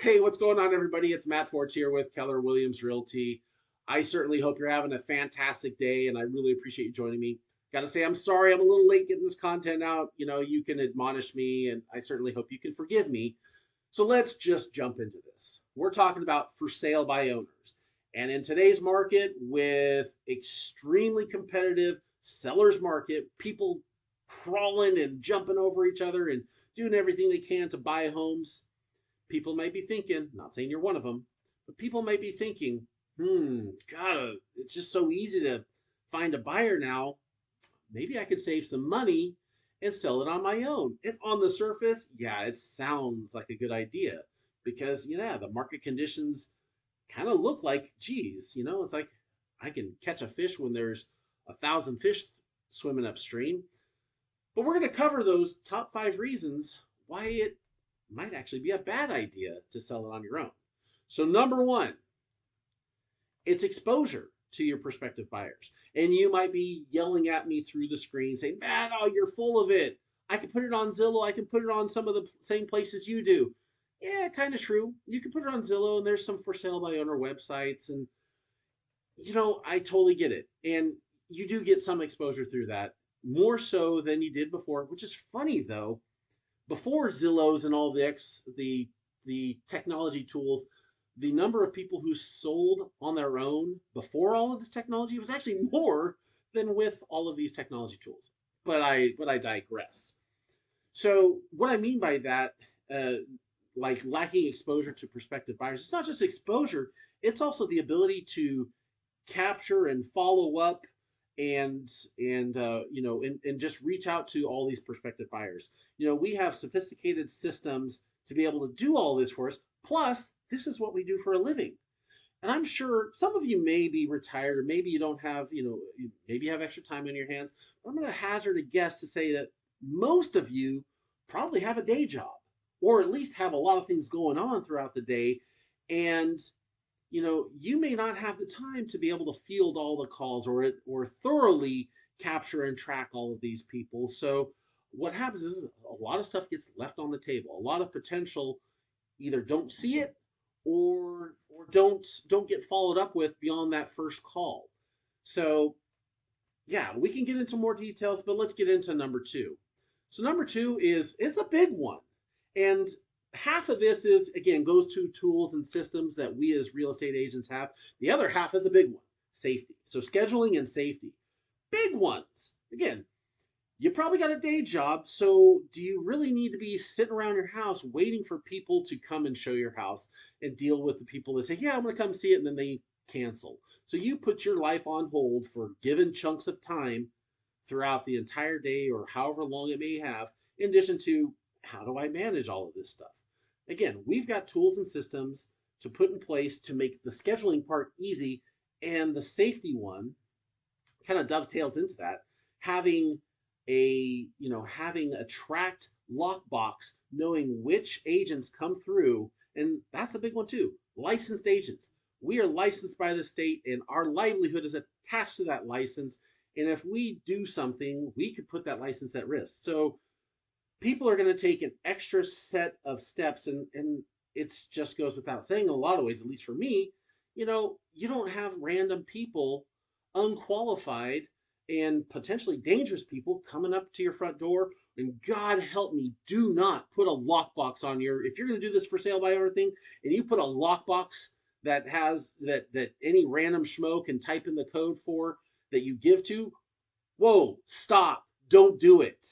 Hey, what's going on, everybody? It's Matt Forts here with Keller Williams Realty. I certainly hope you're having a fantastic day, and I really appreciate you joining me. Got to say, I'm sorry I'm a little late getting this content out. You can admonish me, and I certainly hope you can forgive me. So let's just jump into this. We're talking about for sale by owners. And in today's market, with extremely competitive sellers market, people crawling and jumping over each other and doing everything they can to buy homes, people may be thinking, not saying you're one of them, but people may be thinking, God, it's just so easy to find a buyer now. Maybe I could save some money and sell it on my own. And on the surface, yeah, it sounds like a good idea because, yeah, the market conditions kind of look like, geez, it's like I can catch a fish when there's 1,000 fish swimming upstream. But we're going to cover those top 5 reasons why it might actually be a bad idea to sell it on your own. So, number one, it's exposure to your prospective buyers. And you might be yelling at me through the screen saying, man, oh, you're full of it. I can put it on Zillow. I can put it on some of the same places you do. Yeah, kind of true. You can put it on Zillow, and there's some for sale by owner websites. And, I totally get it. And you do get some exposure through that, more so than you did before, which is funny, though. Before Zillows and all the technology tools, the number of people who sold on their own before all of this technology was actually more than with all of these technology tools. But I digress. So what I mean by that, like lacking exposure to prospective buyers, it's not just exposure; it's also the ability to capture and follow up and and just reach out to all these prospective buyers. We have sophisticated systems to be able to do all this for us. Plus, this is what we do for a living. And I'm sure some of you may be retired, or maybe you don't have, maybe you have extra time on your hands. But I'm going to hazard a guess to say that most of you probably have a day job, or at least have a lot of things going on throughout the day. And you may not have the time to be able to field all the calls or thoroughly capture and track all of these people. So what happens is a lot of stuff gets left on the table. A lot of potential either don't see it or don't get followed up with beyond that first call. So yeah, we can get into more details, but let's get into number two. So number two is it's a big one. And half of this is again goes to tools and systems that we as real estate agents have. The other half is a big one, safety. So scheduling and safety. Big ones. Again, you probably got a day job, so do you really need to be sitting around your house waiting for people to come and show your house and deal with the people that say, yeah, I'm going to come see it, and then they cancel? So you put your life on hold for given chunks of time throughout the entire day or however long it may have, in addition to how do I manage all of this stuff? Again, we've got tools and systems to put in place to make the scheduling part easy, and the safety one kind of dovetails into that, having having a tracked lockbox, knowing which agents come through. And that's a big one too, licensed agents. We are licensed by the state, and our livelihood is attached to that license. And if we do something, we could put that license at risk. So people are going to take an extra set of steps, and it just goes without saying in a lot of ways, at least for me, you don't have random people, unqualified and potentially dangerous people coming up to your front door. And God help me, do not put a lockbox on if you're going to do this for sale by owner thing, and you put a lockbox that has that any random schmo can type in the code for that you give to, whoa, stop, don't do it.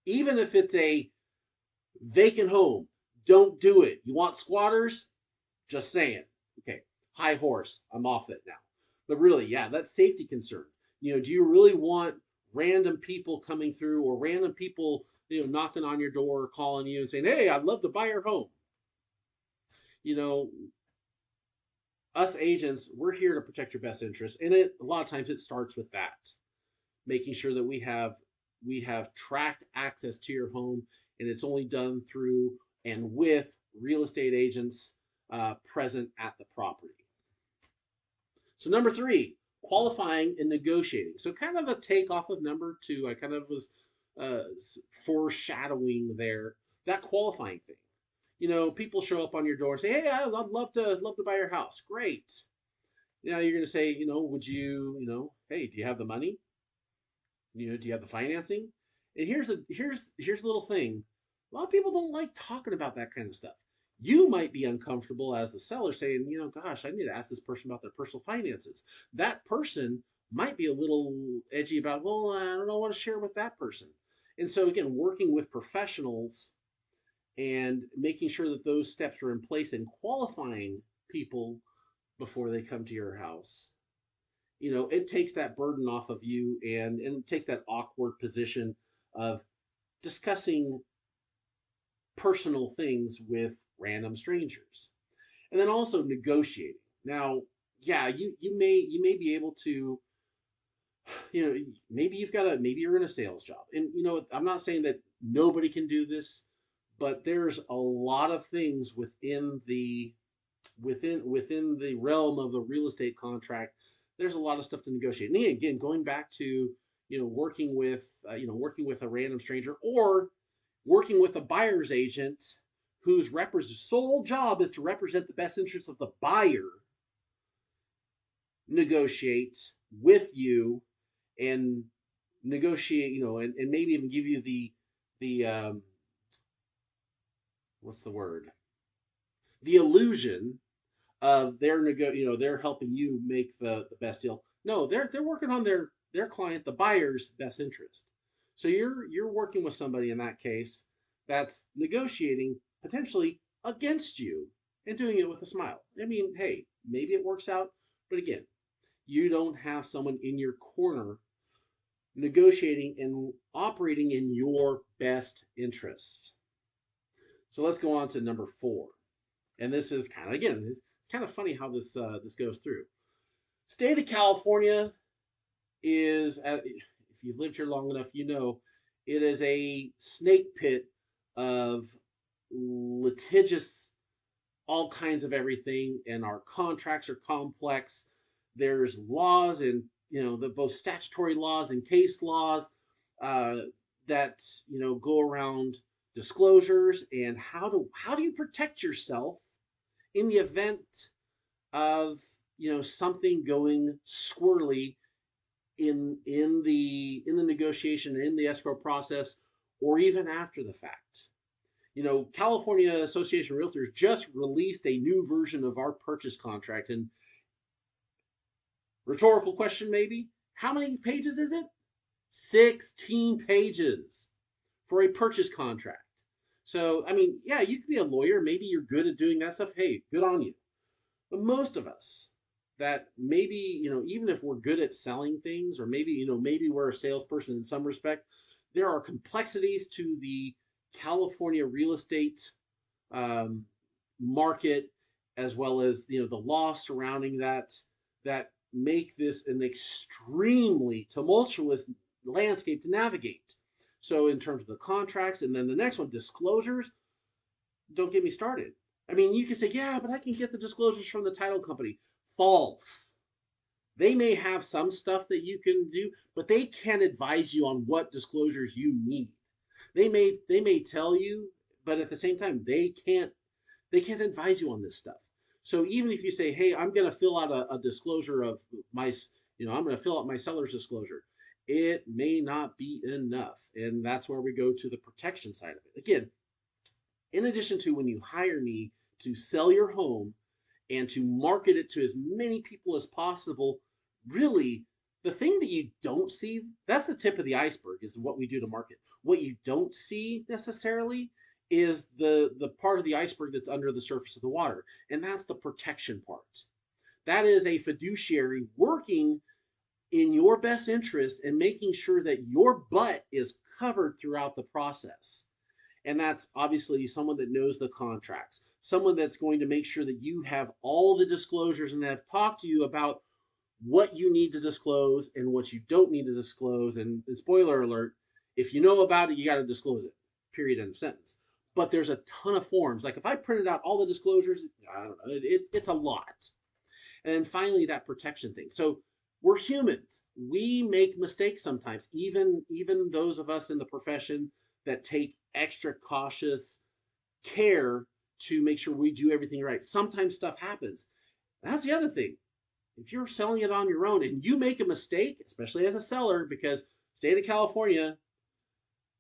Even if it's a vacant home, don't do it. You want squatters? Just saying. Okay, high horse, I'm off it now. But really, yeah, that's safety concern. Do you really want random people coming through, or random people, knocking on your door or calling you and saying, hey, I'd love to buy your home? You know, us agents, we're here to protect your best interests. And a lot of times it starts with that, making sure that we have tracked access to your home, and it's only done through and with real estate agents present at the property. So number three, qualifying and negotiating. So kind of a takeoff of number two. I kind of was foreshadowing there that qualifying thing. People show up on your door and say, "Hey, I'd love to buy your house." Great. Now you're going to say, would you, hey, do you have the money? Do you have the financing? And here's a little thing. A lot of people don't like talking about that kind of stuff. You might be uncomfortable as the seller saying, gosh, I need to ask this person about their personal finances. That person might be a little edgy about, well, I don't know what to share with that person. And so again, working with professionals and making sure that those steps are in place and qualifying people before they come to your house, it takes that burden off of you, and it takes that awkward position of discussing personal things with random strangers. And then also negotiating. Now, yeah, you may be able to, maybe you're in a sales job. And I'm not saying that nobody can do this, but there's a lot of things within the realm of the real estate contract. There's a lot of stuff to negotiate. And again, going back to working with a random stranger, or working with a buyer's agent whose sole job is to represent the best interests of the buyer, negotiate with you and negotiate, and maybe even give you the what's the word? The illusion of they're helping you make the best deal. No, they're working on their client, the buyer's best interest. So you're working with somebody in that case that's negotiating potentially against you and doing it with a smile. I mean, hey, maybe it works out, but again, you don't have someone in your corner negotiating and operating in your best interests. So let's go on to number 4. And this is it's kind of funny how this goes through. State of California is, if you've lived here long enough, it is a snake pit of litigious, all kinds of everything, and our contracts are complex. There's laws, and both statutory laws and case laws that go around disclosures, and how do you protect yourself in the event of something going squirrely in the negotiation, in the escrow process, or even after the fact. California Association of Realtors just released a new version of our purchase contract, and rhetorical question maybe, how many pages is it? 16 pages for a purchase contract. So, I mean, yeah, you could be a lawyer. Maybe you're good at doing that stuff. Hey, good on you. But most of us that maybe, even if we're good at selling things, or maybe we're a salesperson in some respect, there are complexities to the California real estate market, as well as, the law surrounding that make this an extremely tumultuous landscape to navigate. So in terms of the contracts, and then the next one, disclosures, don't get me started. I mean, you can say, yeah, but I can get the disclosures from the title company. False. They may have some stuff that you can do, but they can't advise you on what disclosures you need. They may tell you, but at the same time, they can't advise you on this stuff. So even if you say, hey, I'm going to fill out a disclosure of my, I'm going to fill out my seller's disclosure, it may not be enough. And that's where we go to the protection side of it. Again, in addition to when you hire me to sell your home and to market it to as many people as possible, really, the thing that you don't see, that's the tip of the iceberg, is what we do to market. What you don't see necessarily is the part of the iceberg that's under the surface of the water, and that's the protection part. That is a fiduciary working in your best interest and making sure that your butt is covered throughout the process. And that's obviously someone that knows the contracts, someone that's going to make sure that you have all the disclosures and have talked to you about what you need to disclose and what you don't need to disclose. And spoiler alert, if you know about it, you got to disclose it, period, end of sentence. But there's a ton of forms. Like if I printed out all the disclosures, I don't know, it's a lot. And then finally, that protection thing. So we're humans. We make mistakes sometimes, even those of us in the profession that take extra cautious care to make sure we do everything right. Sometimes stuff happens. That's the other thing. If you're selling it on your own and you make a mistake, especially as a seller, because state of California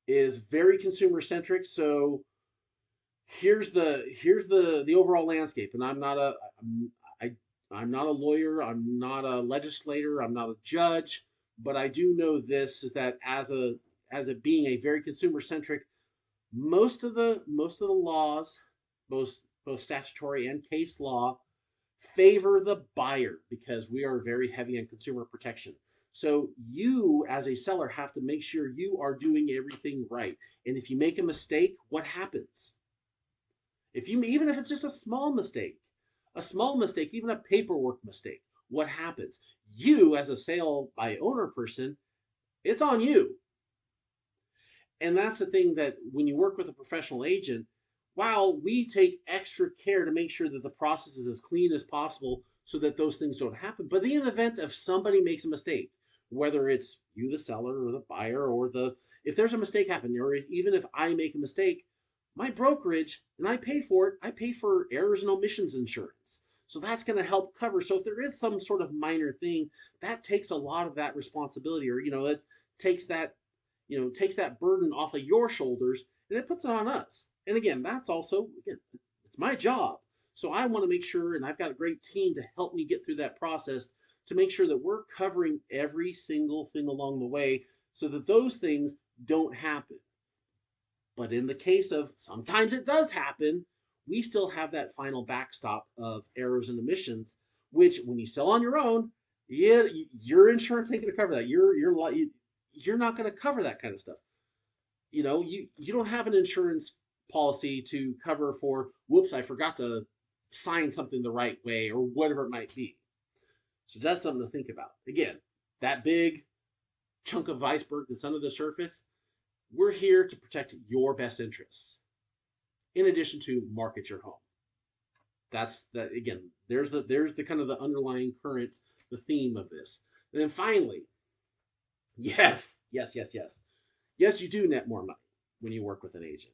is very consumer centric. So here's the overall landscape. And I'm not a lawyer, I'm not a legislator, I'm not a judge, but I do know this is that as a being a very consumer centric, most of the laws, both statutory and case law, favor the buyer because we are very heavy on consumer protection. So you as a seller have to make sure you are doing everything right. And if you make a mistake, what happens? If you even if it's just a small mistake, even a paperwork mistake, what happens? You as a sale by owner person, it's on you. And that's the thing that when you work with a professional agent, while we take extra care to make sure that the process is as clean as possible so that those things don't happen, but in the event of somebody makes a mistake, whether it's you, the seller, or the buyer, or if there's a mistake happening, or even if I make a mistake, my brokerage, and I pay for it, I pay for errors and omissions insurance. So that's going to help cover. So if there is some sort of minor thing, that takes a lot of that responsibility, or, it takes that takes that burden off of your shoulders and it puts it on us. And again, that's also, again, it's my job. So I want to make sure, and I've got a great team to help me get through that process to make sure that we're covering every single thing along the way so that those things don't happen. But in the case of sometimes it does happen, we still have that final backstop of errors and omissions, which when you sell on your own, yeah, your insurance ain't going to cover that. You're not going to cover that kind of stuff. You don't have an insurance policy to cover for, whoops, I forgot to sign something the right way or whatever it might be. So that's something to think about. Again, that big chunk of iceberg that's under the surface, we're here to protect your best interests in addition to market your home. That's that again, there's the kind of the underlying current, the theme of this. And then finally, yes, yes, yes, yes. Yes, you do net more money when you work with an agent.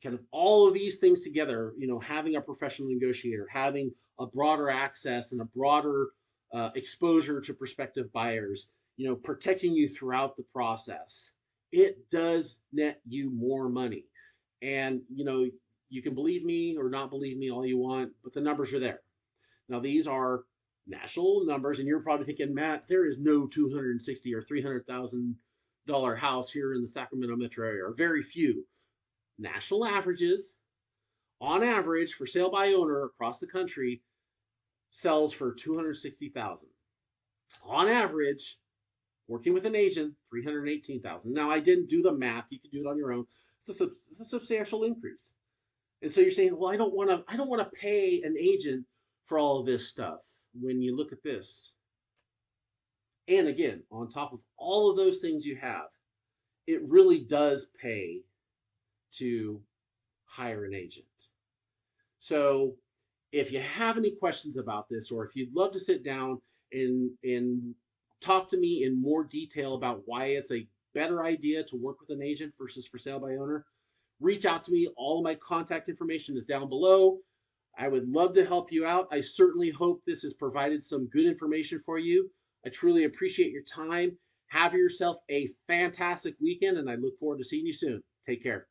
Kind of all of these things together, having a professional negotiator, having a broader access and a broader exposure to prospective buyers, protecting you throughout the process, it does net you more money. And, you can believe me or not believe me all you want, but the numbers are there. Now, these are national numbers, and you're probably thinking, Matt, there is no $260,000 or $300,000 house here in the Sacramento metro area, or very few. National averages, on average, for sale by owner across the country, sells for $260,000. On average, working with an agent, $318,000. Now, I didn't do the math. You can do it on your own. It's a substantial increase. And so you're saying, well, I don't want to pay an agent for all of this stuff. When you look at this, and again, on top of all of those things you have, it really does pay to hire an agent. So if you have any questions about this, or if you'd love to sit down and talk to me in more detail about why it's a better idea to work with an agent versus for sale by owner, reach out to me. All of my contact information is down below. I would love to help you out. I certainly hope this has provided some good information for you. I truly appreciate your time. Have yourself a fantastic weekend, and I look forward to seeing you soon. Take care.